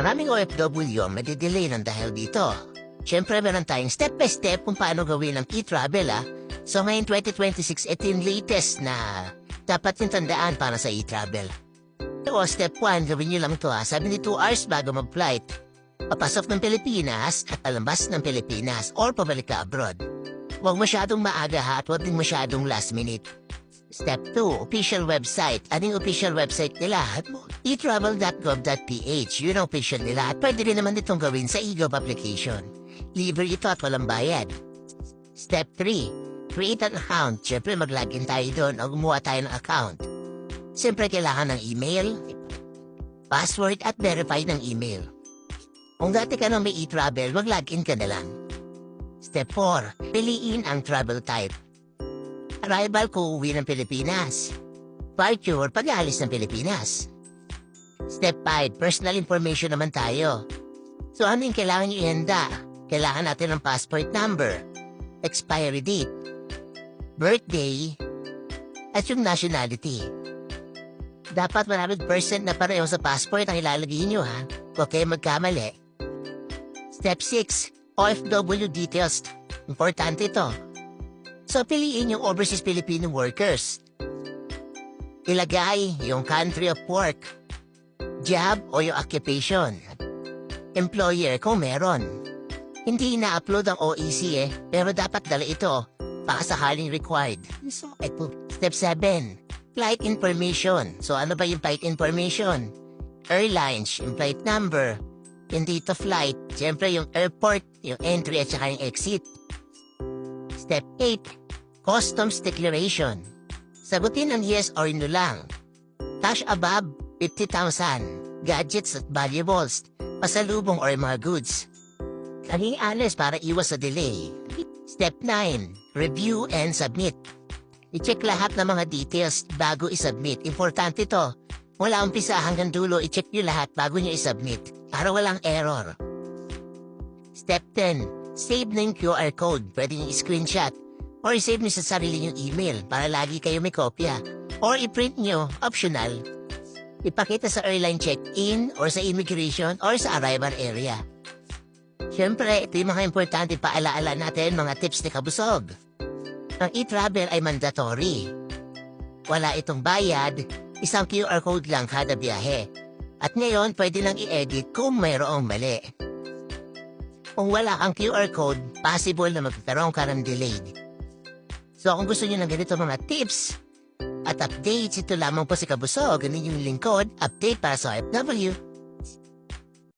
Maraming OFW ang madidelay ng dahil dito. Siyempre, meron tayong step by step kung paano gawin ang e-travel So ngayon 2026, ito yung latest na dapat yung tandaan para sa e-travel. So step 1, gawin nyo lang ito 72 hours bago mag-flight. Papasok ng Pilipinas at palabas ng Pilipinas or pabalik ka abroad. Huwag masyadong maaga at huwag din masyadong last minute. Step 2, official website. Anong official website nila? etravel.gov.ph. Yun ang official nila at pwede rin naman itong gawin sa eGov application. Libre ito at walang bayad. Step 3, create an account. Siyempre mag-login tayo doon o gumawa tayo ng account. Siyempre kailangan ng email, password at verify ng email. Kung dati ka nang may e-travel, mag-login ka na lang. Step 4, piliin ang travel type. Arrival kung uwi ng Pilipinas. Departure pag-aalis ng Pilipinas. Step 5, personal information naman tayo. So ano yung kailangan nyo ihanda? Kailangan natin ng passport number, expiry date, birthday, at yung nationality. Dapat 100% na pareho sa passport ang ilalagay nyo Huwag kayo magkamali. Step 6, OFW details. Importante ito. So, piliin yung overseas Filipino workers. Ilagay yung country of work, job o yung occupation, employer kung meron. Hindi na-upload ang OEC pero dapat dala ito baka sakaling required. So, ito. Step 7, flight information. So, ano ba yung flight information? Airlines, yung flight number, yung date of flight, siyempre yung airport, yung entry at saka yung exit. Step 8, customs declaration. Sagutin ang yes or no lang. Cash above 50,000. Gadgets at valuables. Pasalubong or mga goods. Laging honest para iwas sa delay. Step 9, review and submit. I-check lahat ng mga details bago i-submit. Importante to. Mula umpisa hanggang dulo, i-check nyo lahat bago nyo i-submit. Para walang error. Step 10, save na yung QR code. Pwede nyo i-screenshot. Or i-save nyo sa sarili nyong email para lagi kayo may kopya. Or i-print nyo, optional. Ipakita sa airline check-in or sa immigration or sa arrival area. Siyempre, ito yung mga importante paalaala natin mga tips ni Kabusog. Ang e-travel ay mandatory. Wala itong bayad, isang QR code lang kada biyahe. At ngayon, pwede lang i-edit kung mayroong mali. Kung wala kang QR code, possible na magkaroon ka ng delayed. So kung gusto niyo ng ganito mga tips at updates, ito lamang po si Kabusog, ang inyong lingkod, update para sa OFW.